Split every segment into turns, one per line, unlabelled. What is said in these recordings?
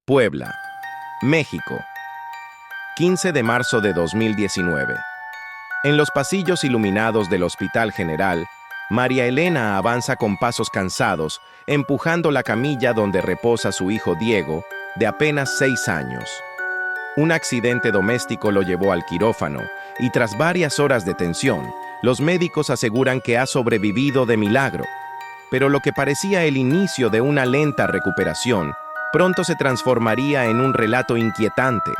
Puebla, México, 15 de marzo de 2019. En los pasillos iluminados del Hospital General, María Elena avanza con pasos cansados, empujando la camilla donde reposa su hijo Diego, de apenas 6 años. Un accidente doméstico lo llevó al quirófano, y tras varias horas de tensión, los médicos aseguran que ha sobrevivido de milagro. Pero lo que parecía el inicio de una lenta recuperación, pronto se transformaría en un relato inquietante,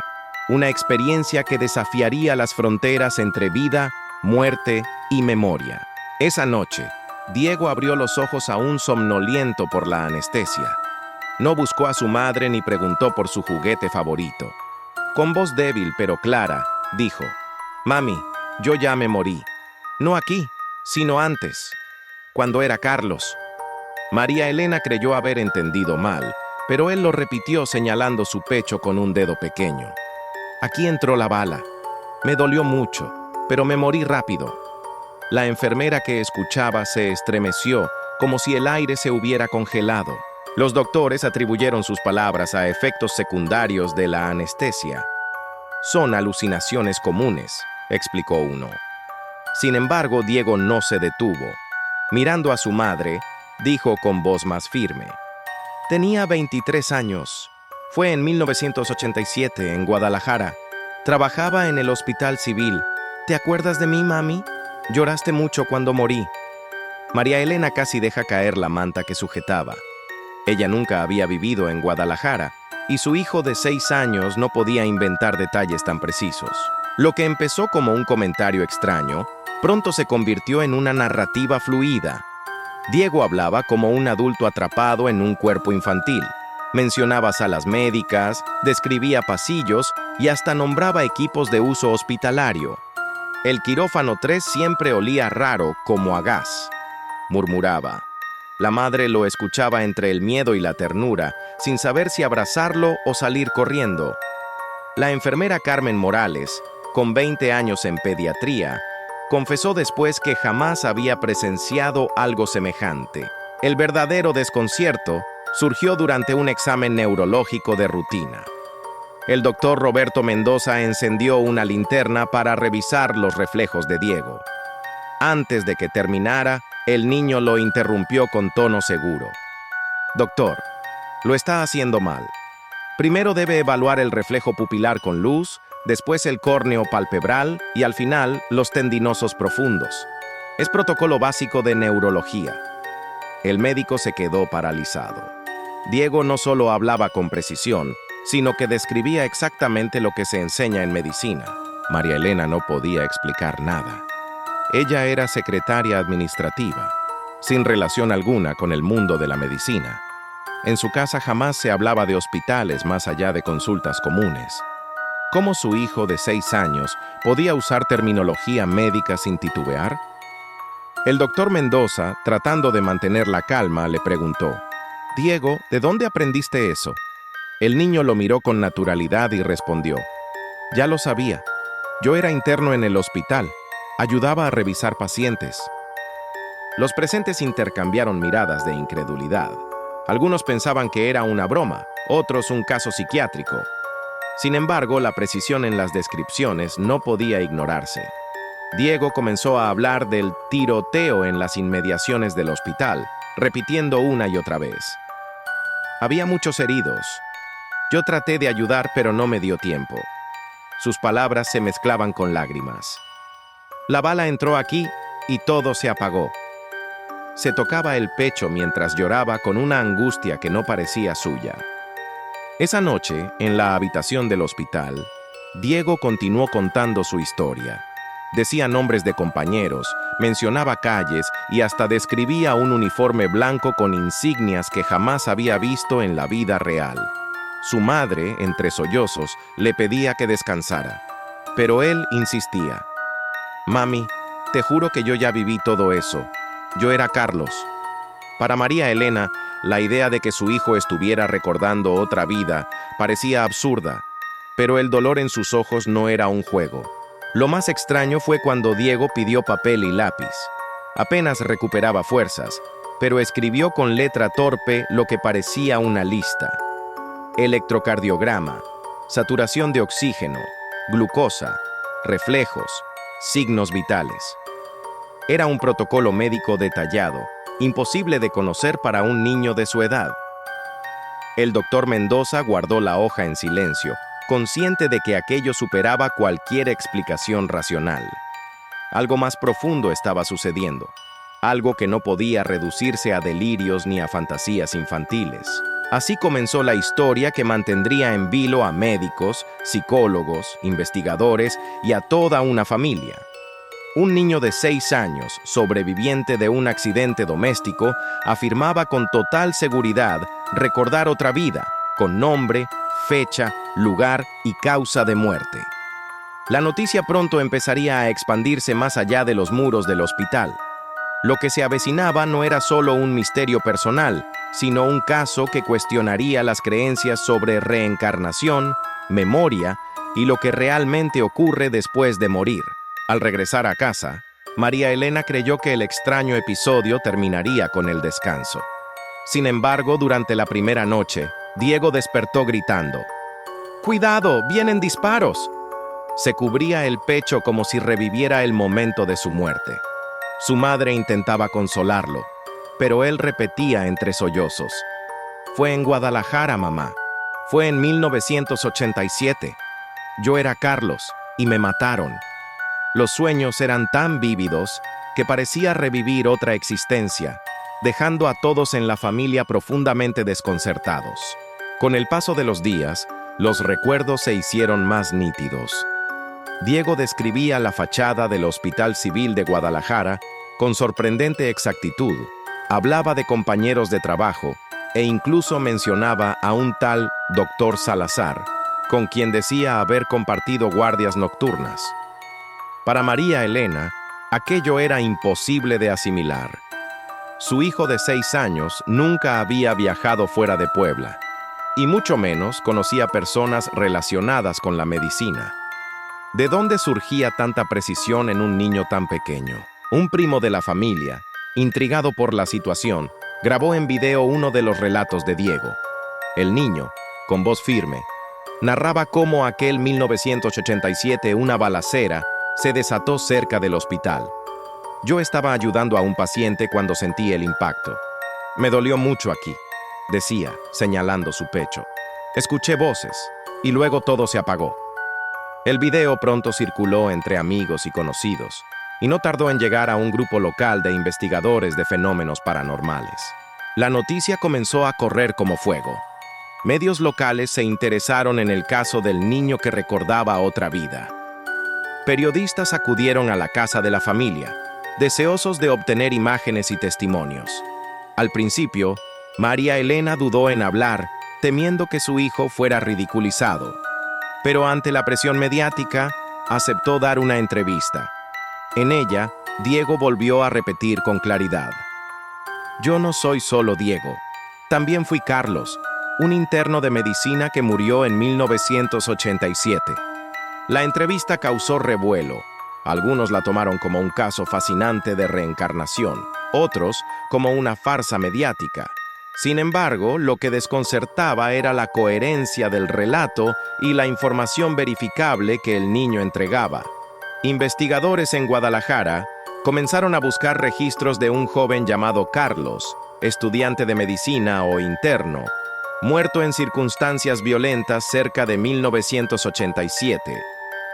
una experiencia que desafiaría las fronteras entre vida, muerte y memoria. Esa noche, Diego abrió los ojos aún somnoliento por la anestesia. No buscó a su madre ni preguntó por su juguete favorito. Con voz débil pero clara, dijo: «Mami, yo ya me morí. No aquí, sino antes, cuando era Carlos». María Elena creyó haber entendido mal, pero él lo repitió señalando su pecho con un dedo pequeño. «Aquí entró la bala. Me dolió mucho, pero me morí rápido». La enfermera que escuchaba se estremeció, como si el aire se hubiera congelado. Los doctores atribuyeron sus palabras a efectos secundarios de la anestesia. «Son alucinaciones comunes», explicó uno. Sin embargo, Diego no se detuvo. Mirando a su madre, dijo con voz más firme: «Tenía 23 años. Fue en 1987, en Guadalajara. Trabajaba en el Hospital Civil. ¿Te acuerdas de mí, mami? Lloraste mucho cuando morí». María Elena casi deja caer la manta que sujetaba. Ella nunca había vivido en Guadalajara, y su hijo de 6 años no podía inventar detalles tan precisos. Lo que empezó como un comentario extraño, pronto se convirtió en una narrativa fluida. Diego hablaba como un adulto atrapado en un cuerpo infantil. Mencionaba salas médicas, describía pasillos y hasta nombraba equipos de uso hospitalario. «El quirófano 3 siempre olía raro, como a gas», murmuraba. La madre lo escuchaba entre el miedo y la ternura, sin saber si abrazarlo o salir corriendo. La enfermera Carmen Morales, con 20 años en pediatría, confesó después que jamás había presenciado algo semejante. El verdadero desconcierto surgió durante un examen neurológico de rutina. El doctor Roberto Mendoza encendió una linterna para revisar los reflejos de Diego. Antes de que terminara, el niño lo interrumpió con tono seguro: «Doctor, lo está haciendo mal. Primero debe evaluar el reflejo pupilar con luz, después el córneo palpebral y al final los tendinosos profundos. Es protocolo básico de neurología». El médico se quedó paralizado. Diego no solo hablaba con precisión, sino que describía exactamente lo que se enseña en medicina. María Elena no podía explicar nada. Ella era secretaria administrativa, sin relación alguna con el mundo de la medicina. En su casa jamás se hablaba de hospitales más allá de consultas comunes. ¿Cómo su hijo de 6 años podía usar terminología médica sin titubear? El doctor Mendoza, tratando de mantener la calma, le preguntó: «Diego, ¿de dónde aprendiste eso?». El niño lo miró con naturalidad y respondió: «Ya lo sabía. Yo era interno en el hospital. Ayudaba a revisar pacientes». Los presentes intercambiaron miradas de incredulidad. Algunos pensaban que era una broma, otros un caso psiquiátrico. Sin embargo, la precisión en las descripciones no podía ignorarse. Diego comenzó a hablar del tiroteo en las inmediaciones del hospital, repitiendo una y otra vez: «Había muchos heridos. Yo traté de ayudar, pero no me dio tiempo». Sus palabras se mezclaban con lágrimas. «La bala entró aquí y todo se apagó». Se tocaba el pecho mientras lloraba con una angustia que no parecía suya. Esa noche, en la habitación del hospital, Diego continuó contando su historia. Decía nombres de compañeros, mencionaba calles y hasta describía un uniforme blanco con insignias que jamás había visto en la vida real. Su madre, entre sollozos, le pedía que descansara, pero él insistía: «Mami, te juro que yo ya viví todo eso. Yo era Carlos». Para María Elena, la idea de que su hijo estuviera recordando otra vida parecía absurda, pero el dolor en sus ojos no era un juego. Lo más extraño fue cuando Diego pidió papel y lápiz. Apenas recuperaba fuerzas, pero escribió con letra torpe lo que parecía una lista. electrocardiograma, saturación de oxígeno, glucosa, reflejos, signos vitales. Era un protocolo médico detallado, imposible de conocer para un niño de su edad. El doctor Mendoza guardó la hoja en silencio, consciente de que aquello superaba cualquier explicación racional. Algo más profundo estaba sucediendo, algo que no podía reducirse a delirios ni a fantasías infantiles. Así comenzó la historia que mantendría en vilo a médicos, psicólogos, investigadores y a toda una familia. Un niño de 6 años, sobreviviente de un accidente doméstico, afirmaba con total seguridad recordar otra vida, con nombre, fecha, lugar y causa de muerte. La noticia pronto empezaría a expandirse más allá de los muros del hospital. Lo que se avecinaba no era solo un misterio personal, sino un caso que cuestionaría las creencias sobre reencarnación, memoria y lo que realmente ocurre después de morir. Al regresar a casa, María Elena creyó que el extraño episodio terminaría con el descanso. Sin embargo, durante la primera noche, Diego despertó gritando: ¡Cuidado! ¡Vienen disparos! Se cubría el pecho como si reviviera el momento de su muerte. Su madre intentaba consolarlo, pero él repetía entre sollozos: «Fue en Guadalajara, mamá. Fue en 1987. Yo era Carlos y me mataron». Los sueños eran tan vívidos que parecía revivir otra existencia, dejando a todos en la familia profundamente desconcertados. Con el paso de los días, los recuerdos se hicieron más nítidos. Diego describía la fachada del Hospital Civil de Guadalajara con sorprendente exactitud, hablaba de compañeros de trabajo e incluso mencionaba a un tal doctor Salazar, con quien decía haber compartido guardias nocturnas. Para María Elena, aquello era imposible de asimilar. Su hijo de 6 años nunca había viajado fuera de Puebla, y mucho menos conocía personas relacionadas con la medicina. ¿De dónde surgía tanta precisión en un niño tan pequeño? Un primo de la familia, intrigado por la situación, grabó en video uno de los relatos de Diego. El niño, con voz firme, narraba cómo aquel 1987 una balacera se desató cerca del hospital. Yo estaba ayudando a un paciente cuando sentí el impacto. Me dolió mucho aquí, decía, señalando su pecho. Escuché voces, y luego todo se apagó. El video pronto circuló entre amigos y conocidos, y no tardó en llegar a un grupo local de investigadores de fenómenos paranormales. La noticia comenzó a correr como fuego. Medios locales se interesaron en el caso del niño que recordaba otra vida. Periodistas acudieron a la casa de la familia, deseosos de obtener imágenes y testimonios. Al principio, María Elena dudó en hablar, temiendo que su hijo fuera ridiculizado. Pero ante la presión mediática, aceptó dar una entrevista. En ella, Diego volvió a repetir con claridad: «Yo no soy solo Diego. También fui Carlos, un interno de medicina que murió en 1987». La entrevista causó revuelo. Algunos la tomaron como un caso fascinante de reencarnación, otros como una farsa mediática. Sin embargo, lo que desconcertaba era la coherencia del relato y la información verificable que el niño entregaba. Investigadores en Guadalajara comenzaron a buscar registros de un joven llamado Carlos, estudiante de medicina o interno, muerto en circunstancias violentas cerca de 1987.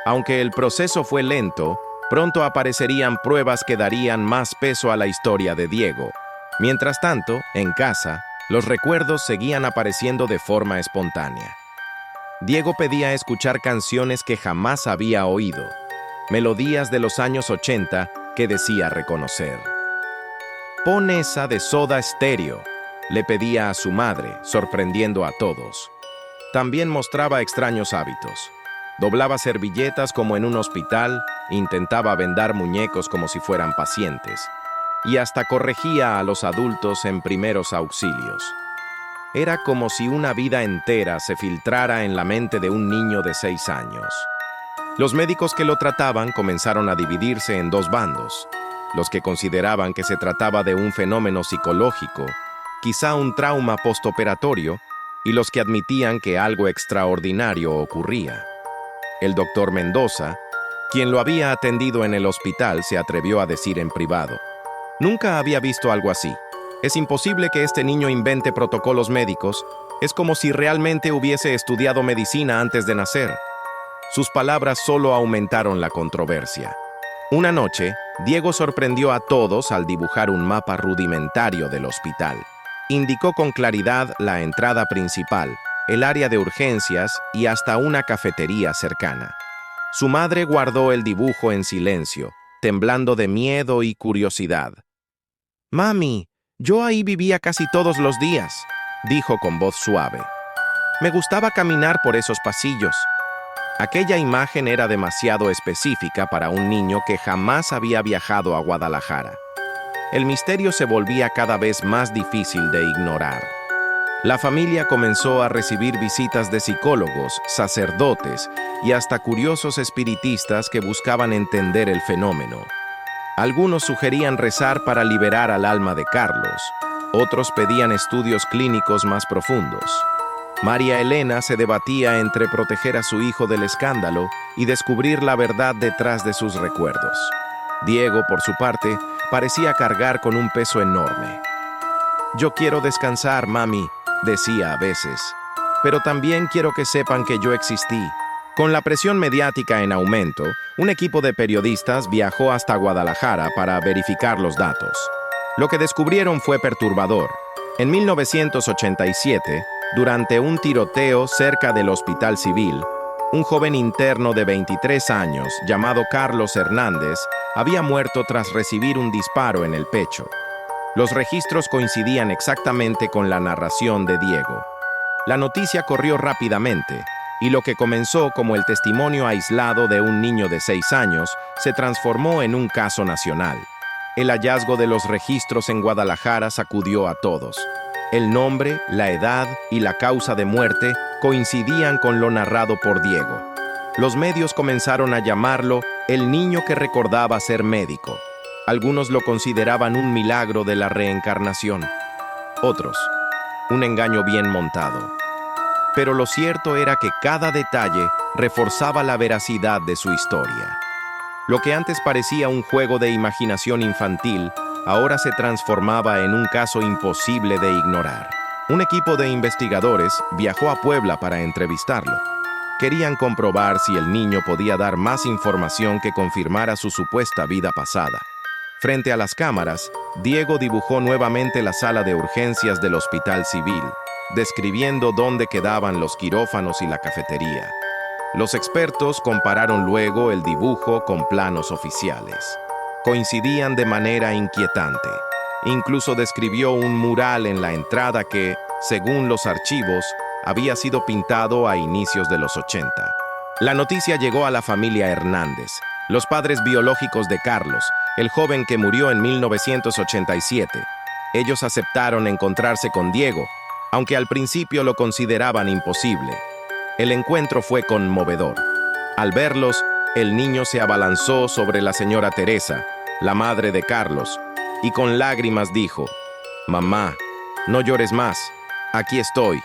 Aunque el proceso fue lento, pronto aparecerían pruebas que darían más peso a la historia de Diego. Mientras tanto, en casa, los recuerdos seguían apareciendo de forma espontánea. Diego pedía escuchar canciones que jamás había oído, melodías de los años 80 que decía reconocer. «Pon esa de Soda Stereo», le pedía a su madre, sorprendiendo a todos. También mostraba extraños hábitos. Doblaba servilletas como en un hospital, intentaba vendar muñecos como si fueran pacientes, y hasta corregía a los adultos en primeros auxilios. Era como si una vida entera se filtrara en la mente de un niño de 6 años. Los médicos que lo trataban comenzaron a dividirse en 2 bandos: los que consideraban que se trataba de un fenómeno psicológico, quizá un trauma postoperatorio, y los que admitían que algo extraordinario ocurría. El doctor Mendoza, quien lo había atendido en el hospital, se atrevió a decir en privado: «Nunca había visto algo así. Es imposible que este niño invente protocolos médicos. Es como si realmente hubiese estudiado medicina antes de nacer». Sus palabras solo aumentaron la controversia. Una noche, Diego sorprendió a todos al dibujar un mapa rudimentario del hospital. Indicó con claridad la entrada principal, el área de urgencias y hasta una cafetería cercana. Su madre guardó el dibujo en silencio, temblando de miedo y curiosidad. «Mami, yo ahí vivía casi todos los días», dijo con voz suave. «Me gustaba caminar por esos pasillos». Aquella imagen era demasiado específica para un niño que jamás había viajado a Guadalajara. El misterio se volvía cada vez más difícil de ignorar. La familia comenzó a recibir visitas de psicólogos, sacerdotes y hasta curiosos espiritistas que buscaban entender el fenómeno. Algunos sugerían rezar para liberar al alma de Carlos, otros pedían estudios clínicos más profundos. María Elena se debatía entre proteger a su hijo del escándalo y descubrir la verdad detrás de sus recuerdos. Diego, por su parte, parecía cargar con un peso enorme. «Yo quiero descansar, mami», decía a veces, «pero también quiero que sepan que yo existí». Con la presión mediática en aumento, un equipo de periodistas viajó hasta Guadalajara para verificar los datos. Lo que descubrieron fue perturbador. En 1987, durante un tiroteo cerca del Hospital Civil, un joven interno de 23 años, llamado Carlos Hernández, había muerto tras recibir un disparo en el pecho. Los registros coincidían exactamente con la narración de Diego. La noticia corrió rápidamente, y lo que comenzó como el testimonio aislado de un niño de 6 años se transformó en un caso nacional. El hallazgo de los registros en Guadalajara sacudió a todos. El nombre, la edad y la causa de muerte coincidían con lo narrado por Diego. Los medios comenzaron a llamarlo el niño que recordaba ser médico. Algunos lo consideraban un milagro de la reencarnación. Otros, un engaño bien montado. Pero lo cierto era que cada detalle reforzaba la veracidad de su historia. Lo que antes parecía un juego de imaginación infantil, ahora se transformaba en un caso imposible de ignorar. Un equipo de investigadores viajó a Puebla para entrevistarlo. Querían comprobar si el niño podía dar más información que confirmara su supuesta vida pasada. Frente a las cámaras, Diego dibujó nuevamente la sala de urgencias del Hospital Civil, describiendo dónde quedaban los quirófanos y la cafetería. Los expertos compararon luego el dibujo con planos oficiales. Coincidían de manera inquietante. Incluso describió un mural en la entrada que, según los archivos, había sido pintado a inicios de los 80. La noticia llegó a la familia Hernández, los padres biológicos de Carlos, el joven que murió en 1987. Ellos aceptaron encontrarse con Diego, aunque al principio lo consideraban imposible. El encuentro fue conmovedor. Al verlos, el niño se abalanzó sobre la señora Teresa, la madre de Carlos, y con lágrimas dijo: «Mamá, no llores más, aquí estoy».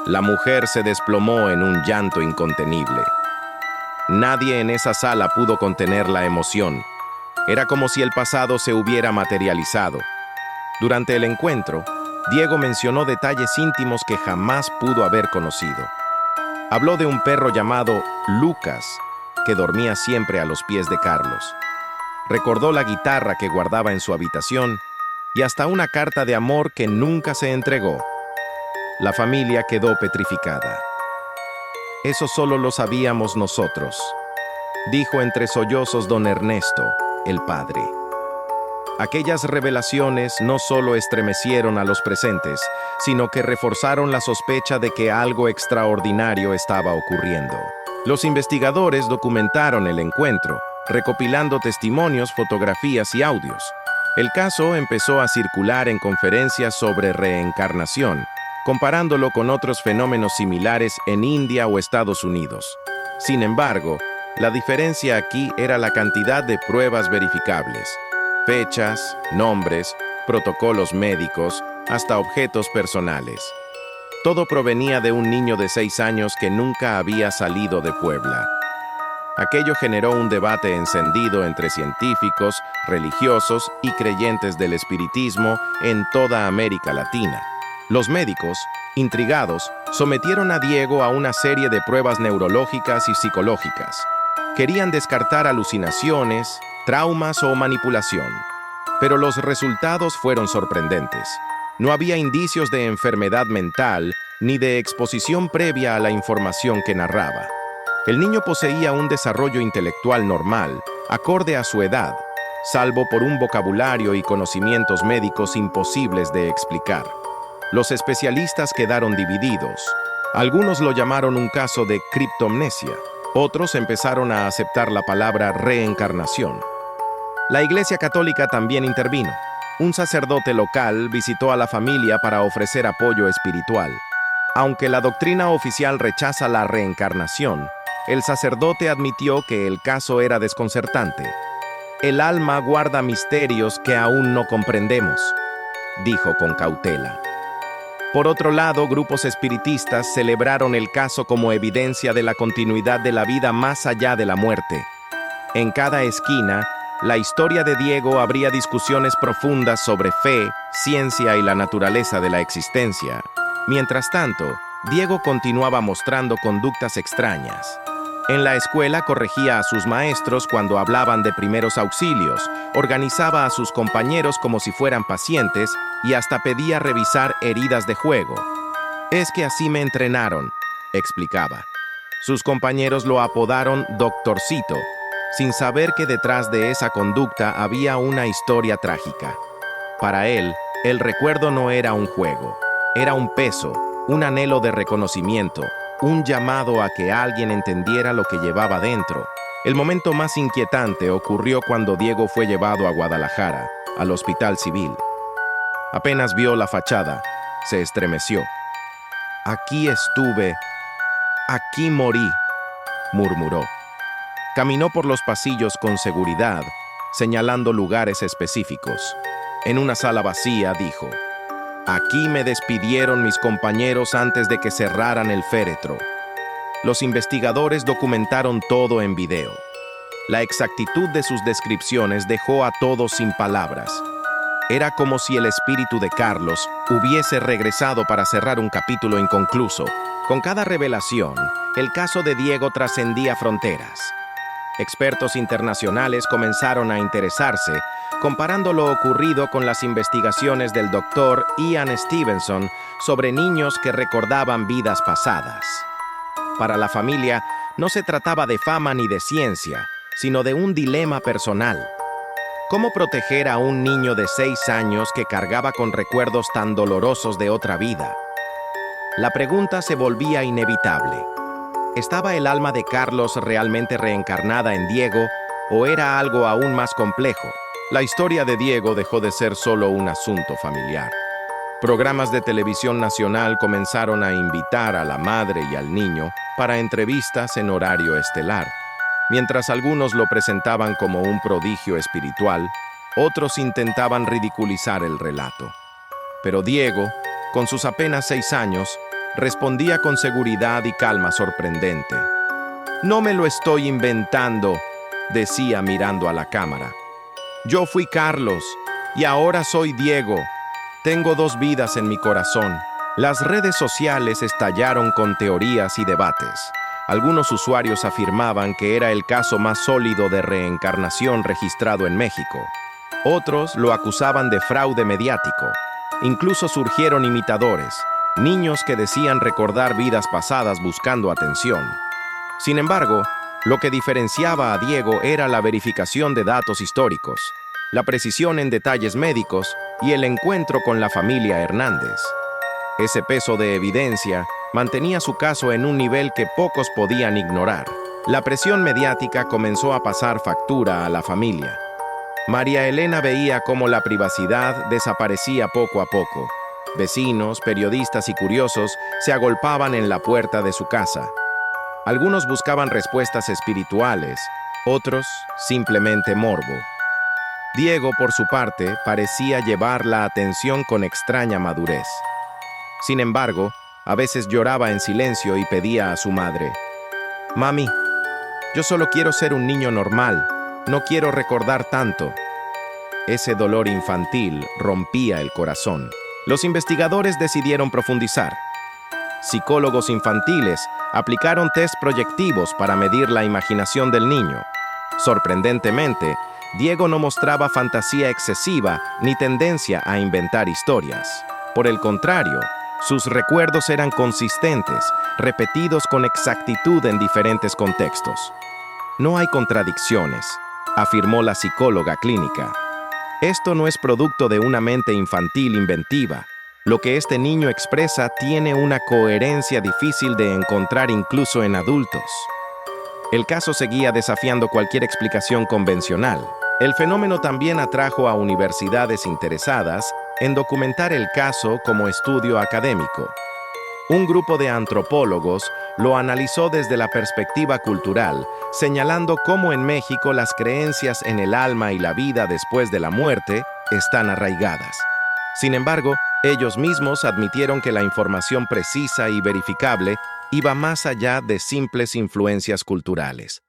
La mujer se desplomó en un llanto incontenible. Nadie en esa sala pudo contener la emoción. Era como si el pasado se hubiera materializado. Durante el encuentro, Diego mencionó detalles íntimos que jamás pudo haber conocido. Habló de un perro llamado Lucas, que dormía siempre a los pies de Carlos. Recordó la guitarra que guardaba en su habitación y hasta una carta de amor que nunca se entregó. La familia quedó petrificada. «Eso solo lo sabíamos nosotros», dijo entre sollozos don Ernesto, el padre. Aquellas revelaciones no solo estremecieron a los presentes, sino que reforzaron la sospecha de que algo extraordinario estaba ocurriendo. Los investigadores documentaron el encuentro, recopilando testimonios, fotografías y audios. El caso empezó a circular en conferencias sobre reencarnación, comparándolo con otros fenómenos similares en India o Estados Unidos. Sin embargo, la diferencia aquí era la cantidad de pruebas verificables. Fechas, nombres, protocolos médicos, hasta objetos personales. Todo provenía de un niño de 6 años que nunca había salido de Puebla. Aquello generó un debate encendido entre científicos, religiosos y creyentes del espiritismo en toda América Latina. Los médicos, intrigados, sometieron a Diego a una serie de pruebas neurológicas y psicológicas. Querían descartar alucinaciones, traumas o manipulación. Pero los resultados fueron sorprendentes. No había indicios de enfermedad mental ni de exposición previa a la información que narraba. El niño poseía un desarrollo intelectual normal, acorde a su edad, salvo por un vocabulario y conocimientos médicos imposibles de explicar. Los especialistas quedaron divididos. Algunos lo llamaron un caso de criptomnesia. Otros empezaron a aceptar la palabra reencarnación. La Iglesia Católica también intervino. Un sacerdote local visitó a la familia para ofrecer apoyo espiritual. Aunque la doctrina oficial rechaza la reencarnación, el sacerdote admitió que el caso era desconcertante. El alma guarda misterios que aún no comprendemos, dijo con cautela. Por otro lado, grupos espiritistas celebraron el caso como evidencia de la continuidad de la vida más allá de la muerte. En cada esquina, la historia de Diego abría discusiones profundas sobre fe, ciencia y la naturaleza de la existencia. Mientras tanto, Diego continuaba mostrando conductas extrañas. En la escuela corregía a sus maestros cuando hablaban de primeros auxilios, organizaba a sus compañeros como si fueran pacientes y hasta pedía revisar heridas de juego. Es que así me entrenaron, explicaba. Sus compañeros lo apodaron Doctorcito, sin saber que detrás de esa conducta había una historia trágica. Para él, el recuerdo no era un juego, era un peso, un anhelo de reconocimiento, un llamado a que alguien entendiera lo que llevaba dentro. El momento más inquietante ocurrió cuando Diego fue llevado a Guadalajara, al Hospital Civil. Apenas vio la fachada, se estremeció. «Aquí estuve, aquí morí», murmuró. Caminó por los pasillos con seguridad, señalando lugares específicos. En una sala vacía dijo: «Aquí me despidieron mis compañeros antes de que cerraran el féretro». Los investigadores documentaron todo en video. La exactitud de sus descripciones dejó a todos sin palabras. Era como si el espíritu de Carlos hubiese regresado para cerrar un capítulo inconcluso. Con cada revelación, el caso de Diego trascendía fronteras. Expertos internacionales comenzaron a interesarse, comparando lo ocurrido con las investigaciones del doctor Ian Stevenson sobre niños que recordaban vidas pasadas. Para la familia, no se trataba de fama ni de ciencia, sino de un dilema personal. ¿Cómo proteger a un niño de 6 años que cargaba con recuerdos tan dolorosos de otra vida? La pregunta se volvía inevitable. ¿Estaba el alma de Carlos realmente reencarnada en Diego o era algo aún más complejo? La historia de Diego dejó de ser solo un asunto familiar. Programas de televisión nacional comenzaron a invitar a la madre y al niño para entrevistas en horario estelar. Mientras algunos lo presentaban como un prodigio espiritual, otros intentaban ridiculizar el relato. Pero Diego, con sus apenas 6 años, respondía con seguridad y calma sorprendente. «No me lo estoy inventando», decía mirando a la cámara. «Yo fui Carlos y ahora soy Diego. Tengo 2 vidas en mi corazón». Las redes sociales estallaron con teorías y debates. Algunos usuarios afirmaban que era el caso más sólido de reencarnación registrado en México. Otros lo acusaban de fraude mediático. Incluso surgieron imitadores, niños que decían recordar vidas pasadas buscando atención. Sin embargo, lo que diferenciaba a Diego era la verificación de datos históricos, la precisión en detalles médicos y el encuentro con la familia Hernández. Ese peso de evidencia mantenía su caso en un nivel que pocos podían ignorar. La presión mediática comenzó a pasar factura a la familia. María Elena veía cómo la privacidad desaparecía poco a poco. Vecinos, periodistas y curiosos se agolpaban en la puerta de su casa. Algunos buscaban respuestas espirituales, otros simplemente morbo. Diego, por su parte, parecía llevar la atención con extraña madurez. Sin embargo, A veces lloraba en silencio y pedía a su madre: «Mami, yo solo quiero ser un niño normal, no quiero recordar tanto». Ese dolor infantil rompía el corazón. Los investigadores decidieron profundizar. Psicólogos infantiles aplicaron test proyectivos para medir la imaginación del niño. Sorprendentemente, Diego no mostraba fantasía excesiva ni tendencia a inventar historias. Por el contrario, sus recuerdos eran consistentes, repetidos con exactitud en diferentes contextos. «No hay contradicciones», afirmó la psicóloga clínica. «Esto no es producto de una mente infantil inventiva. Lo que este niño expresa tiene una coherencia difícil de encontrar incluso en adultos». El caso seguía desafiando cualquier explicación convencional. El fenómeno también atrajo a universidades interesadas en documentar el caso como estudio académico. Un grupo de antropólogos lo analizó desde la perspectiva cultural, señalando cómo en México las creencias en el alma y la vida después de la muerte están arraigadas. Sin embargo, ellos mismos admitieron que la información precisa y verificable iba más allá de simples influencias culturales.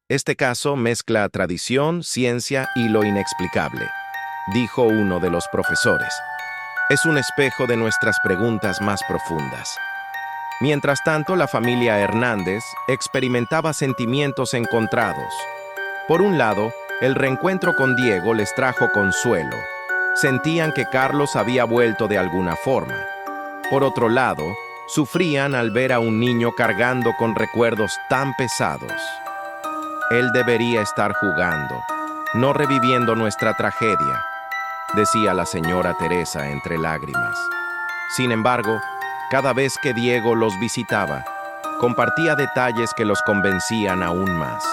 Este caso mezcla tradición, ciencia y lo inexplicable, dijo uno de los profesores. Es un espejo de nuestras preguntas más profundas. Mientras tanto, la familia Hernández experimentaba sentimientos encontrados. Por un lado, el reencuentro con Diego les trajo consuelo. Sentían que Carlos había vuelto de alguna forma. Por otro lado, sufrían al ver a un niño cargando con recuerdos tan pesados. Él debería estar jugando, no reviviendo nuestra tragedia, decía la señora Teresa entre lágrimas. Sin embargo, cada vez que Diego los visitaba, compartía detalles que los convencían aún más.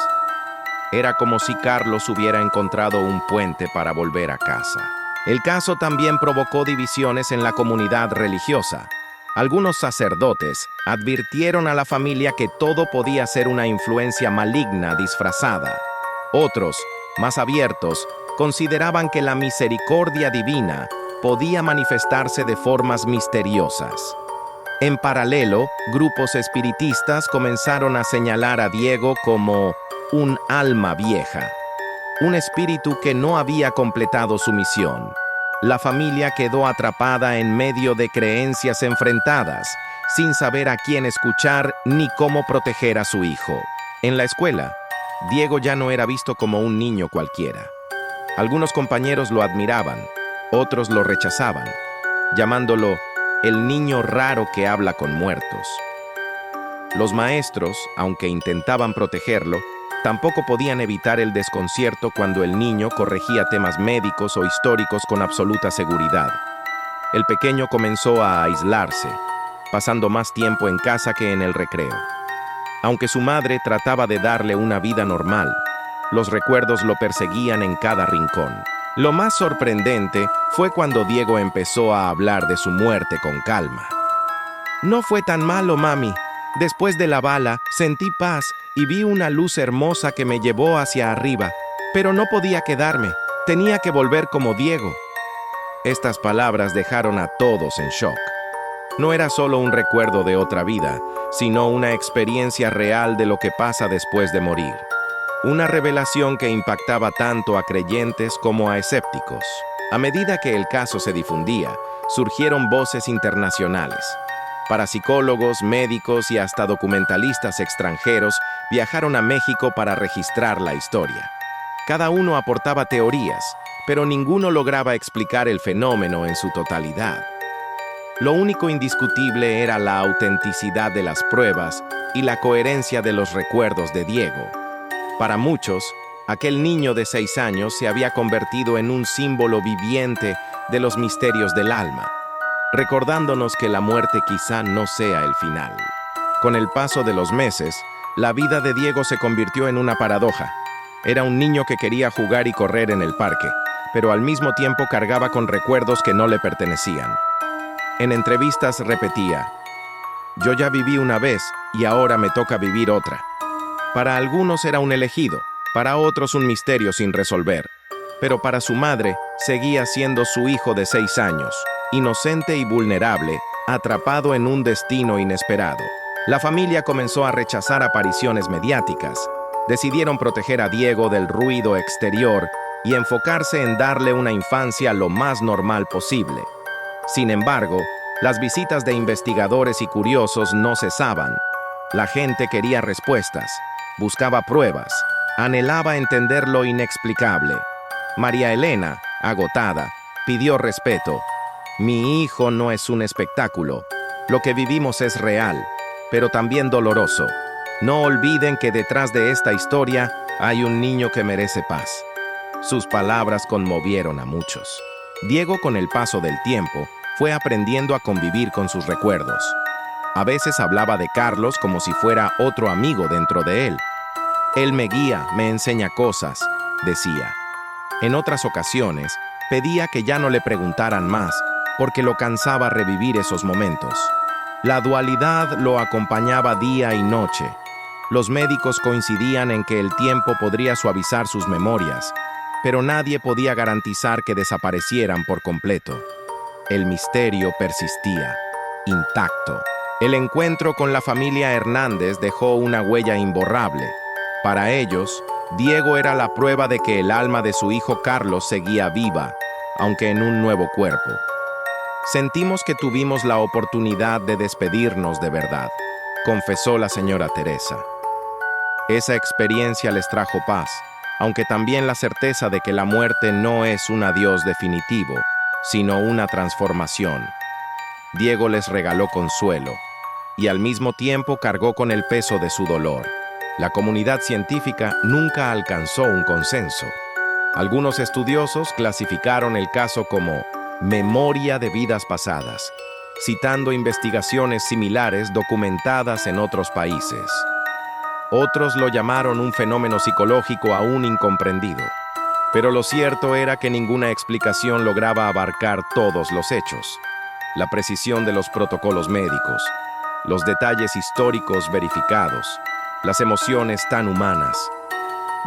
Era como si Carlos hubiera encontrado un puente para volver a casa. El caso también provocó divisiones en la comunidad religiosa. Algunos sacerdotes advirtieron a la familia que todo podía ser una influencia maligna disfrazada. Otros, más abiertos, consideraban que la misericordia divina podía manifestarse de formas misteriosas. En paralelo, grupos espiritistas comenzaron a señalar a Diego como un alma vieja, un espíritu que no había completado su misión. La familia quedó atrapada en medio de creencias enfrentadas, sin saber a quién escuchar ni cómo proteger a su hijo. En la escuela, Diego ya no era visto como un niño cualquiera. Algunos compañeros lo admiraban, otros lo rechazaban, llamándolo el niño raro que habla con muertos. Los maestros, aunque intentaban protegerlo, tampoco podían evitar el desconcierto cuando el niño corregía temas médicos o históricos con absoluta seguridad. El pequeño comenzó a aislarse, pasando más tiempo en casa que en el recreo. Aunque su madre trataba de darle una vida normal, los recuerdos lo perseguían en cada rincón. Lo más sorprendente fue cuando Diego empezó a hablar de su muerte con calma. «No fue tan malo, mami. Después de la bala, sentí paz y vi una luz hermosa que me llevó hacia arriba, pero no podía quedarme, tenía que volver como Diego». Estas palabras dejaron a todos en shock. No era solo un recuerdo de otra vida, sino una experiencia real de lo que pasa después de morir. Una revelación que impactaba tanto a creyentes como a escépticos. A medida que el caso se difundía, surgieron voces internacionales. Parapsicólogos, médicos y hasta documentalistas extranjeros viajaron a México para registrar la historia. Cada uno aportaba teorías, pero ninguno lograba explicar el fenómeno en su totalidad. Lo único indiscutible era la autenticidad de las pruebas y la coherencia de los recuerdos de Diego. Para muchos, aquel niño de 6 años se había convertido en un símbolo viviente de los misterios del alma, recordándonos que la muerte quizá no sea el final. Con el paso de los meses, la vida de Diego se convirtió en una paradoja. Era un niño que quería jugar y correr en el parque, pero al mismo tiempo cargaba con recuerdos que no le pertenecían. En entrevistas repetía: «Yo ya viví una vez y ahora me toca vivir otra». Para algunos era un elegido, para otros un misterio sin resolver, pero para su madre seguía siendo su hijo de 6 años, inocente y vulnerable atrapado en un destino inesperado. La familia comenzó a rechazar apariciones mediáticas. Decidieron proteger a Diego del ruido exterior y enfocarse en darle una infancia lo más normal posible. Sin embargo, las visitas de investigadores y curiosos no cesaban. La gente quería respuestas, buscaba pruebas, anhelaba entender lo inexplicable. María Elena, agotada, pidió respeto. Mi hijo no es un espectáculo. Lo que vivimos es real, pero también doloroso. No olviden que detrás de esta historia hay un niño que merece paz. Sus palabras conmovieron a muchos. Diego, con el paso del tiempo, fue aprendiendo a convivir con sus recuerdos. A veces hablaba de Carlos como si fuera otro amigo dentro de él. Él me guía, me enseña cosas, decía. En otras ocasiones, pedía que ya no le preguntaran más, porque lo cansaba revivir esos momentos. La dualidad lo acompañaba día y noche. Los médicos coincidían en que el tiempo podría suavizar sus memorias, pero nadie podía garantizar que desaparecieran por completo. El misterio persistía, intacto. El encuentro con la familia Hernández dejó una huella imborrable. Para ellos, Diego era la prueba de que el alma de su hijo Carlos seguía viva, aunque en un nuevo cuerpo. Sentimos que tuvimos la oportunidad de despedirnos de verdad, confesó la señora Teresa. Esa experiencia les trajo paz, aunque también la certeza de que la muerte no es un adiós definitivo, sino una transformación. Diego les regaló consuelo, y al mismo tiempo cargó con el peso de su dolor. La comunidad científica nunca alcanzó un consenso. Algunos estudiosos clasificaron el caso como memoria de vidas pasadas, citando investigaciones similares documentadas en otros países. Otros lo llamaron un fenómeno psicológico aún incomprendido. Pero lo cierto era que ninguna explicación lograba abarcar todos los hechos. La precisión de los protocolos médicos, los detalles históricos verificados, las emociones tan humanas.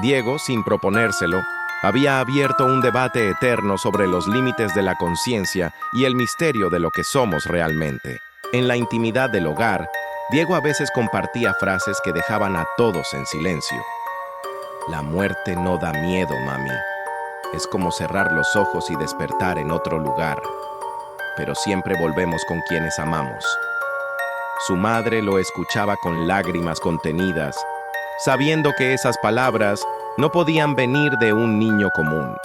Diego, sin proponérselo, había abierto un debate eterno sobre los límites de la conciencia y el misterio de lo que somos realmente. En la intimidad del hogar, Diego a veces compartía frases que dejaban a todos en silencio. La muerte no da miedo, mami. Es como cerrar los ojos y despertar en otro lugar. Pero siempre volvemos con quienes amamos. Su madre lo escuchaba con lágrimas contenidas, sabiendo que esas palabras no podían venir de un niño común.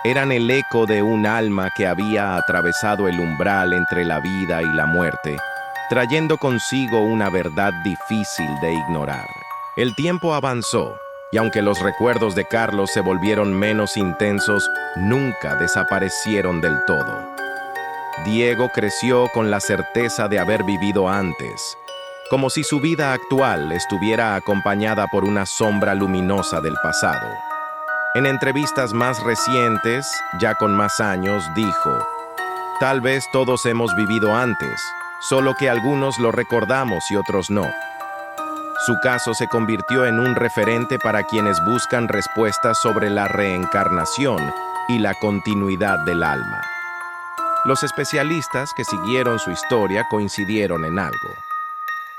Eran el eco de un alma que había atravesado el umbral entre la vida y la muerte, trayendo consigo una verdad difícil de ignorar. El tiempo avanzó, y aunque los recuerdos de Carlos se volvieron menos intensos, nunca desaparecieron del todo. Diego creció con la certeza de haber vivido antes, como si su vida actual estuviera acompañada por una sombra luminosa del pasado. En entrevistas más recientes, ya con más años, dijo: tal vez todos hemos vivido antes, solo que algunos lo recordamos y otros no. Su caso se convirtió en un referente para quienes buscan respuestas sobre la reencarnación y la continuidad del alma. Los especialistas que siguieron su historia coincidieron en algo.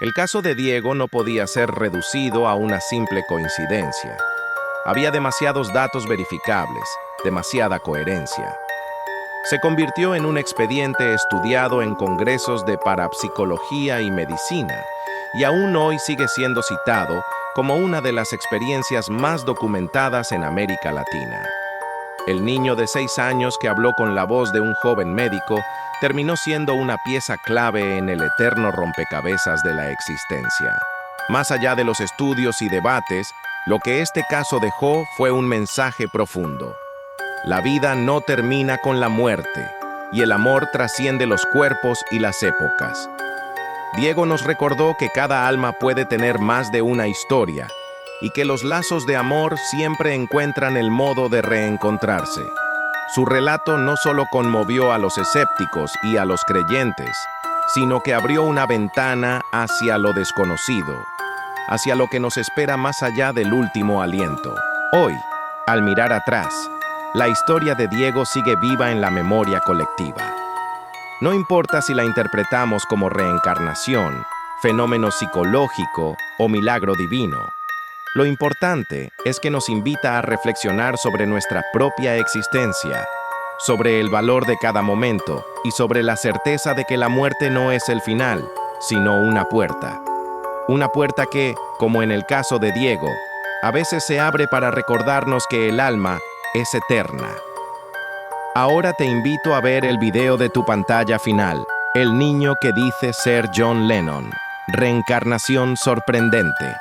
El caso de Diego no podía ser reducido a una simple coincidencia. Había demasiados datos verificables, demasiada coherencia. Se convirtió en un expediente estudiado en congresos de parapsicología y medicina, y aún hoy sigue siendo citado como una de las experiencias más documentadas en América Latina. El niño de 6 años que habló con la voz de un joven médico terminó siendo una pieza clave en el eterno rompecabezas de la existencia. Más allá de los estudios y debates, lo que este caso dejó fue un mensaje profundo. La vida no termina con la muerte, y el amor trasciende los cuerpos y las épocas. Diego nos recordó que cada alma puede tener más de una historia, y que los lazos de amor siempre encuentran el modo de reencontrarse. Su relato no solo conmovió a los escépticos y a los creyentes, sino que abrió una ventana hacia lo desconocido, hacia lo que nos espera más allá del último aliento. Hoy, al mirar atrás, la historia de Diego sigue viva en la memoria colectiva. No importa si la interpretamos como reencarnación, fenómeno psicológico o milagro divino. Lo importante es que nos invita a reflexionar sobre nuestra propia existencia, sobre el valor de cada momento y sobre la certeza de que la muerte no es el final, sino una puerta. Una puerta que, como en el caso de Diego, a veces se abre para recordarnos que el alma es eterna. Ahora te invito a ver el video de tu pantalla final, el niño que dice ser John Lennon. Reencarnación sorprendente.